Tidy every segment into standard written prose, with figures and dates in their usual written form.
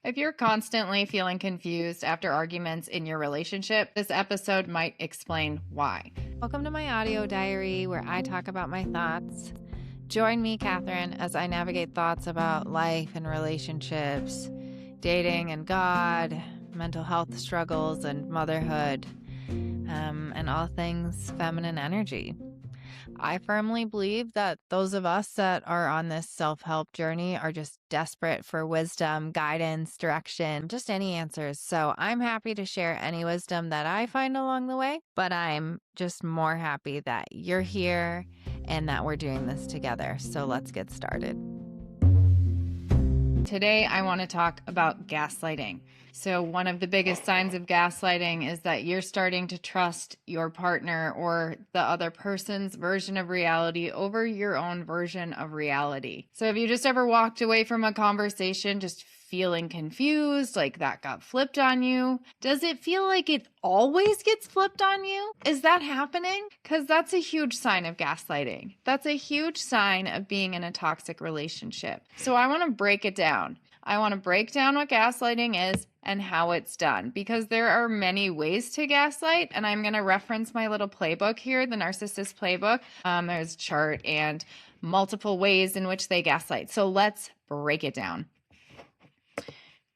If you're constantly feeling confused after arguments in your relationship, this episode might explain why. Welcome to my audio diary where I talk about my thoughts. Join me, Catherine, as I navigate thoughts about life and relationships, dating and God, mental health struggles and motherhood, and all things feminine energy. I firmly believe that those of us that are on this self-help journey are just desperate for wisdom, guidance, direction, just any answers. So I'm happy to share any wisdom that I find along the way, but I'm just more happy that you're here and that we're doing this together. So let's get started. Today, I want to talk about gaslighting. So one of the biggest signs of gaslighting is that you're starting to trust your partner or the other person's version of reality over your own version of reality. So have you just ever walked away from a conversation just feeling confused, like that got flipped on you? Does it feel like it always gets flipped on you? Is that happening? Because that's a huge sign of gaslighting. That's a huge sign of being in a toxic relationship. So I want to break it down. I want to break down what gaslighting is and how it's done, because there are many ways to gaslight, and I'm going to reference my little playbook here, the Narcissist Playbook. There's a chart and multiple ways in which they gaslight. So let's break it down.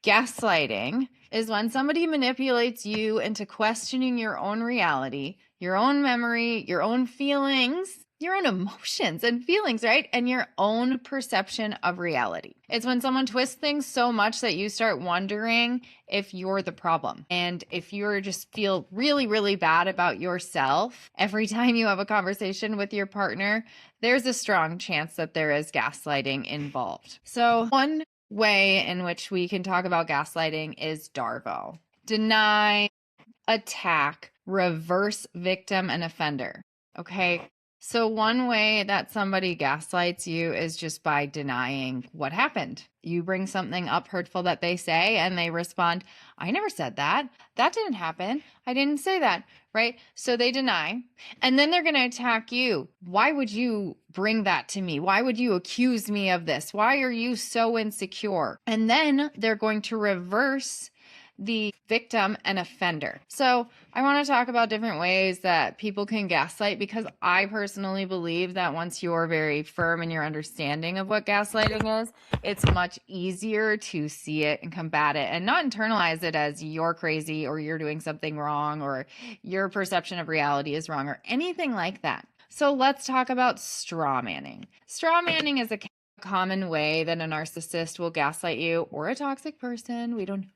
Gaslighting is when somebody manipulates you into questioning your own reality, your own memory, your own feelings, your own emotions and feelings, right? And your own perception of reality. It's when someone twists things so much that you start wondering if you're the problem. And if you just feel really, really bad about yourself every time you have a conversation with your partner, there's a strong chance that there is gaslighting involved. So one way in which we can talk about gaslighting is DARVO. Deny, attack, reverse victim and offender. Okay. So one way that somebody gaslights you is just by denying what happened. You bring something up hurtful that they say and they respond, I never said that. That didn't happen. I didn't say that, right? So they deny, and then they're going to attack you. Why would you bring that to me? Why would you accuse me of this? Why are you so insecure? And then they're going to reverse the victim and offender. So I want to talk about different ways that people can gaslight, because I personally believe that once you're very firm in your understanding of what gaslighting is, it's much easier to see it and combat it and not internalize it as you're crazy or you're doing something wrong or your perception of reality is wrong or anything like that. So let's talk about straw manning. Straw manning is a common way that a narcissist will gaslight you, or a toxic person. We don't,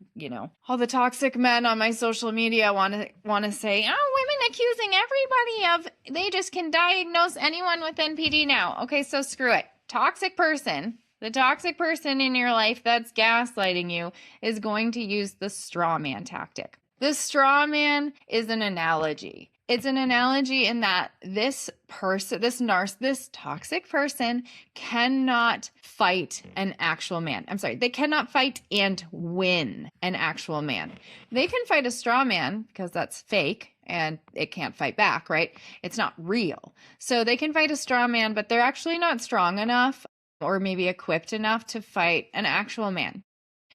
all the toxic men on my social media want to say, oh, women accusing everybody of, they just can diagnose anyone with NPD now. Okay, so screw it. Toxic person, the toxic person in your life that's gaslighting you is going to use the straw man tactic. The straw man is an analogy. It's an analogy in that this person, this toxic person cannot fight an actual man. I'm sorry, they cannot fight and win an actual man. They can fight a straw man because that's fake and it can't fight back, right? It's not real. So they can fight a straw man, but they're actually not strong enough or maybe equipped enough to fight an actual man.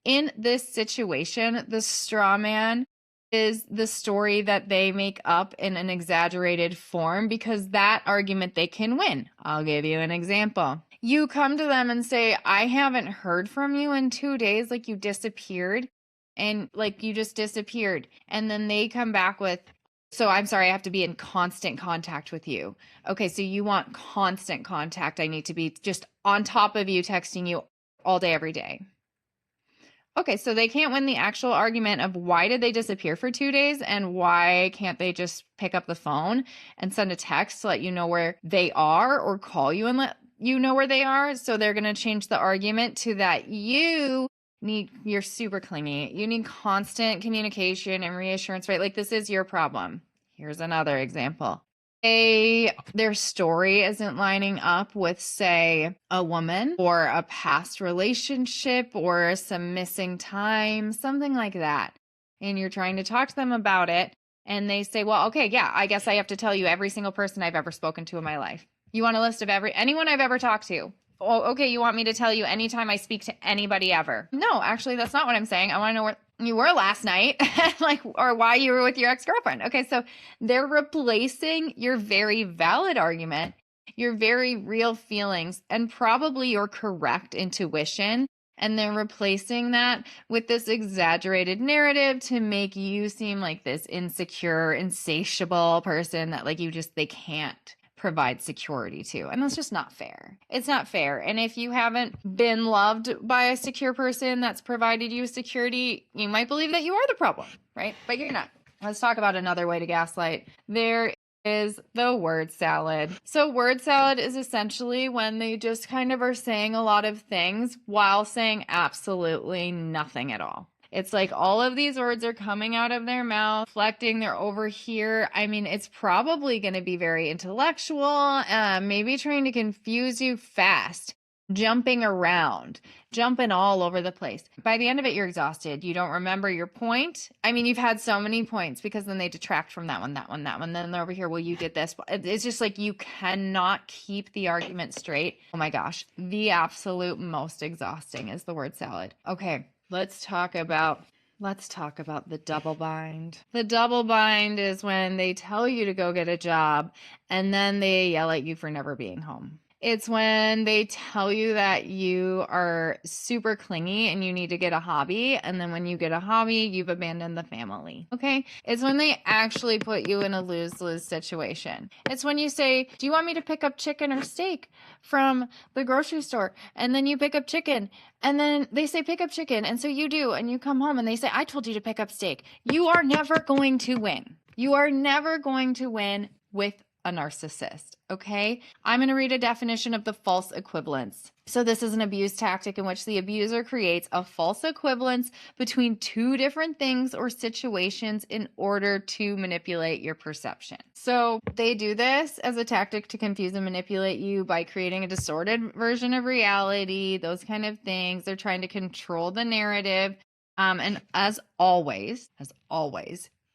In this situation, the straw man is the story that they make up in an exaggerated form because that argument they can win. I'll give you an example. You come to them and say, I haven't heard from you in 2 days, like you disappeared, and like you just disappeared. And then they come back with, so I'm sorry, I have to be in constant contact with you. Okay, so you want constant contact. I need to be just on top of you, texting you all day, every day. Okay, so they can't win the actual argument of why did they disappear for 2 days and why can't they just pick up the phone and send a text to let you know where they are or call you and let you know where they are. So they're going to change the argument to that you're super clingy. You need constant communication and reassurance, right? Like this is your problem. Here's another example. Their story isn't lining up with, say, a woman or a past relationship or some missing time, something like that. And you're trying to talk to them about it. And they say, well, okay, yeah, I guess I have to tell you every single person I've ever spoken to in my life. You want a list of anyone I've ever talked to? Oh, okay, you want me to tell you anytime I speak to anybody ever? No, actually, that's not what I'm saying. I want to know where you were last night, like, or why you were with your ex-girlfriend. Okay, so they're replacing your very valid argument, your very real feelings, and probably your correct intuition. And they're replacing that with this exaggerated narrative to make you seem like this insecure, insatiable person that like they can't provide security to. And that's just not fair. It's not fair. And if you haven't been loved by a secure person that's provided you security, you might believe that you are the problem, right? But you're not. Let's talk about another way to gaslight. There is the word salad. So word salad is essentially when they just kind of are saying a lot of things while saying absolutely nothing at all. It's like all of these words are coming out of their mouth, reflecting, they're over here. I mean, it's probably going to be very intellectual, maybe trying to confuse you fast, jumping around, jumping all over the place. By the end of it, you're exhausted. You don't remember your point. I mean, you've had so many points because then they detract from that one. Then they're over here. Well, you did this. It's just like you cannot keep the argument straight. Oh my gosh. The absolute most exhausting is the word salad. Okay. Let's talk about the double bind. The double bind is when they tell you to go get a job and then they yell at you for never being home. It's when they tell you that you are super clingy and you need to get a hobby. And then when you get a hobby, you've abandoned the family. Okay. It's when they actually put you in a lose-lose situation. It's when you say, do you want me to pick up chicken or steak from the grocery store? And then you pick up chicken. And then they say, pick up chicken. And so you do. And you come home and they say, I told you to pick up steak. You are never going to win. You are never going to win with a narcissist. Okay. I'm going to read a definition of the false equivalence. So this is an abuse tactic in which the abuser creates a false equivalence between two different things or situations in order to manipulate your perception. So they do this as a tactic to confuse and manipulate you by creating a distorted version of reality, those kind of things. They're trying to control the narrative. And as always,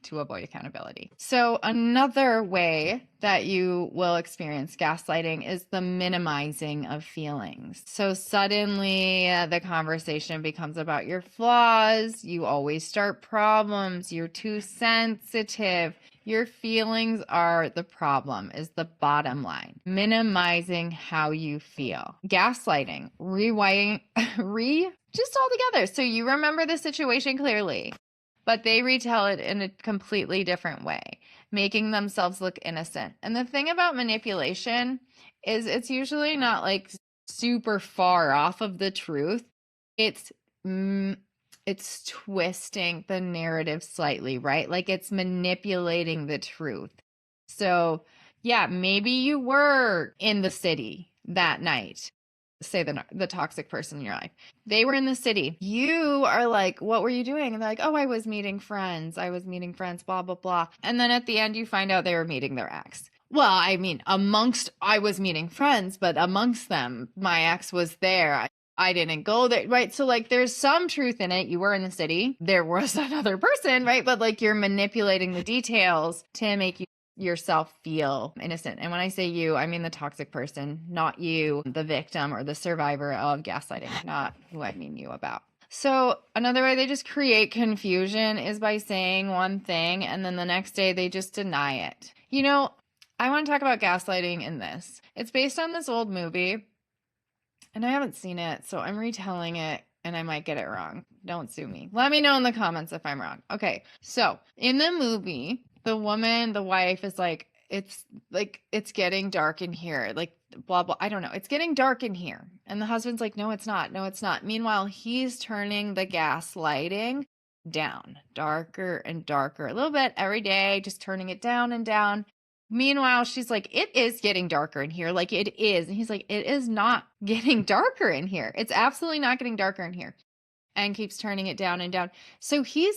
to avoid accountability. So another way that you will experience gaslighting is the minimizing of feelings. So suddenly the conversation becomes about your flaws. You always start problems. You're too sensitive. Your feelings are the problem is the bottom line. Minimizing how you feel. Gaslighting, just all together. So you remember the situation clearly, but they retell it in a completely different way, making themselves look innocent. And the thing about manipulation is it's usually not like super far off of the truth. It's twisting the narrative slightly, right? Like it's manipulating the truth. So yeah, maybe you were in the city that night. Say the toxic person in your life. They were in the city. You are like, what were you doing? And they're like, oh, I was meeting friends, blah, blah, blah. And then at the end, you find out they were meeting their ex. Well, I mean, I was meeting friends, but amongst them, my ex was there. I didn't go there, right? So like there's some truth in it. You were in the city. There was another person, right? But like you're manipulating the details to make yourself feel innocent. And when I say you, I mean the toxic person, not you, the victim or the survivor of gaslighting, not who I mean you about. So another way they just create confusion is by saying one thing and then the next day they just deny it. You know, I want to talk about gaslighting in this. It's based on this old movie and I haven't seen it, so I'm retelling it and I might get it wrong. Don't sue me. Let me know in the comments if I'm wrong. Okay, so in the movie, the wife is like, it's getting dark in here. Like, blah, blah. I don't know. It's getting dark in here. And the husband's like, no, it's not. No, it's not. Meanwhile, he's turning the gaslighting down, darker and darker, a little bit every day, just turning it down and down. Meanwhile, she's like, it is getting darker in here. Like it is. And he's like, it is not getting darker in here. It's absolutely not getting darker in here. And keeps turning it down and down. So he's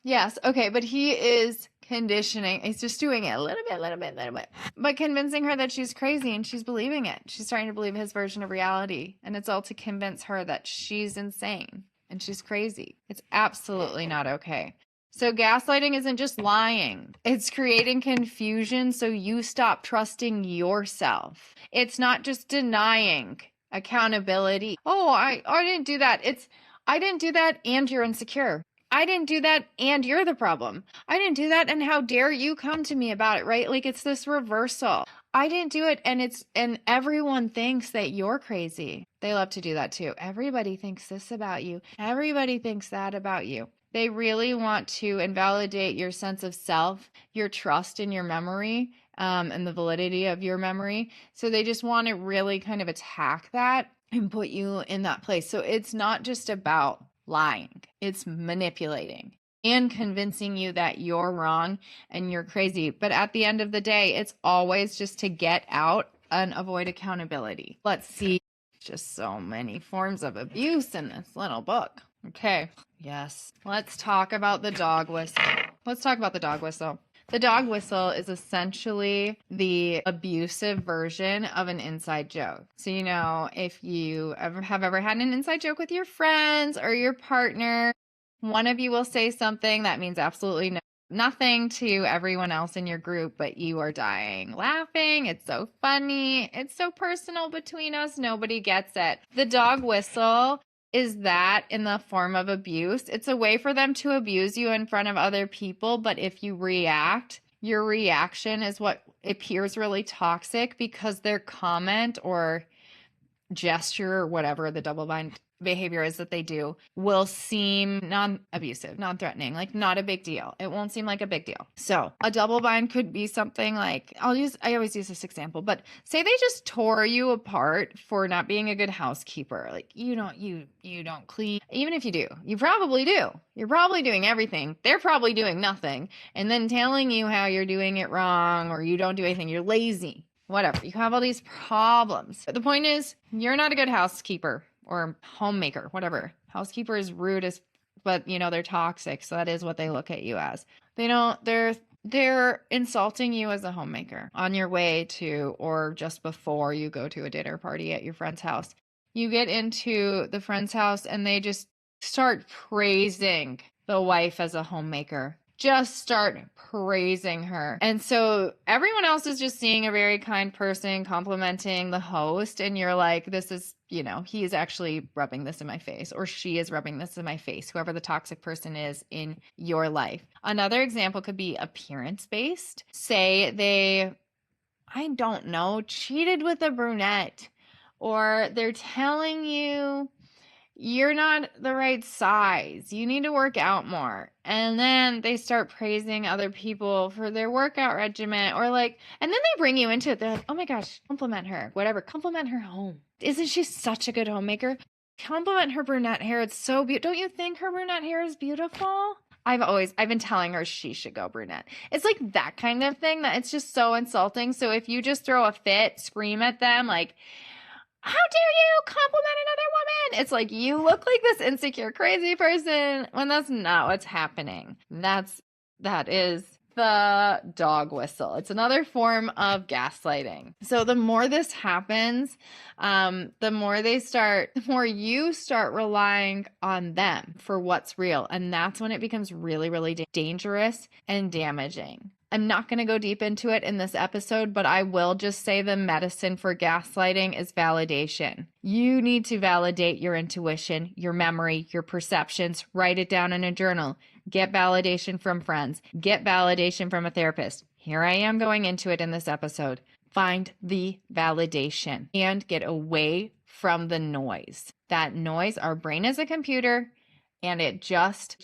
yes, okay, but he is conditioning. He's just doing it a little bit, but convincing her that she's crazy and she's believing it. She's trying to believe his version of reality. And it's all to convince her that she's insane and she's crazy. It's absolutely not okay. So gaslighting isn't just lying. It's creating confusion so you stop trusting yourself. It's not just denying accountability. Oh, I didn't do that. It's I didn't do that and you're insecure. I didn't do that and you're the problem. I didn't do that and how dare you come to me about it, right? Like it's this reversal. I didn't do it and everyone thinks that you're crazy. They love to do that too. Everybody thinks this about you. Everybody thinks that about you. They really want to invalidate your sense of self, your trust in your memory, and the validity of your memory. So they just want to really kind of attack that and put you in that place. So it's not just about lying, it's manipulating and convincing you that you're wrong and you're crazy. But at the end of the day, it's always just to get out and avoid accountability. Let's see. Just so many forms of abuse in this little book. Okay. Yes. Let's talk about the dog whistle. Let's talk about the dog whistle. The dog whistle is essentially the abusive version of an inside joke. So, you know, if you have ever had an inside joke with your friends or your partner, one of you will say something that means absolutely nothing to everyone else in your group, but you are dying laughing. It's so funny. It's so personal between us. Nobody gets it. The dog whistle is that in the form of abuse. It's a way for them to abuse you in front of other people. But if you react, your reaction is what appears really toxic because their comment or gesture or whatever the double bind behavior is that they do will seem non-abusive, non-threatening, like not a big deal. It won't seem like a big deal. So a double bind could be something like, I always use this example, but say they just tore you apart for not being a good housekeeper. Like you don't clean. Even if you do, you probably do. You're probably doing everything. They're probably doing nothing. And then telling you how you're doing it wrong or you don't do anything. You're lazy, whatever. You have all these problems. But the point is you're not a good housekeeper or homemaker, whatever. Housekeeper is rude but you know, they're toxic. So that is what they look at you as. They're insulting you as a homemaker on your way to, or just before you go to a dinner party at your friend's house. You get into the friend's house and they just start praising the wife as a homemaker. Just start praising her. And so everyone else is just seeing a very kind person complimenting the host. And you're like, this is, you know, he is actually rubbing this in my face, or she is rubbing this in my face, whoever the toxic person is in your life. Another example could be appearance-based. Say they, I don't know, cheated with a brunette, or they're telling you you're not the right size. You need to work out more. And then they start praising other people for their workout regimen and then they bring you into it. They're like, oh my gosh, compliment her, whatever. Compliment her home. Isn't she such a good homemaker? Compliment her brunette hair. It's so beautiful. Don't you think her brunette hair is beautiful? I've been telling her she should go brunette. It's like that kind of thing that it's just so insulting. So if you just throw a fit, scream at them like, how dare you compliment another woman? It's like, you look like this insecure, crazy person, when that's not what's happening. That is the dog whistle. It's another form of gaslighting. So the more this happens, the more you start relying on them for what's real. And that's when it becomes really, really dangerous and damaging. I'm not going to go deep into it in this episode, but I will just say the medicine for gaslighting is validation. You need to validate your intuition, your memory, your perceptions. Write it down in a journal. Get validation from friends. Get validation from a therapist. Here I am going into it in this episode. Find the validation and get away from the noise. That noise, our brain is a computer, and it just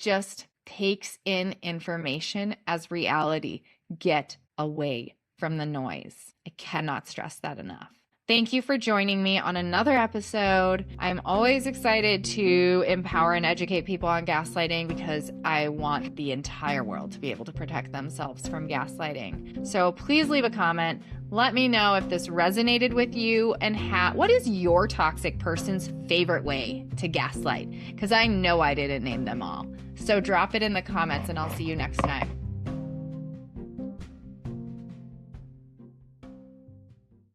takes in information as reality. Get away from the noise. I cannot stress that enough. Thank you for joining me on another episode. I'm always excited to empower and educate people on gaslighting because I want the entire world to be able to protect themselves from gaslighting. So please leave a comment. Let me know if this resonated with you and what is your toxic person's favorite way to gaslight? Because I know I didn't name them all. So drop it in the comments and I'll see you next time.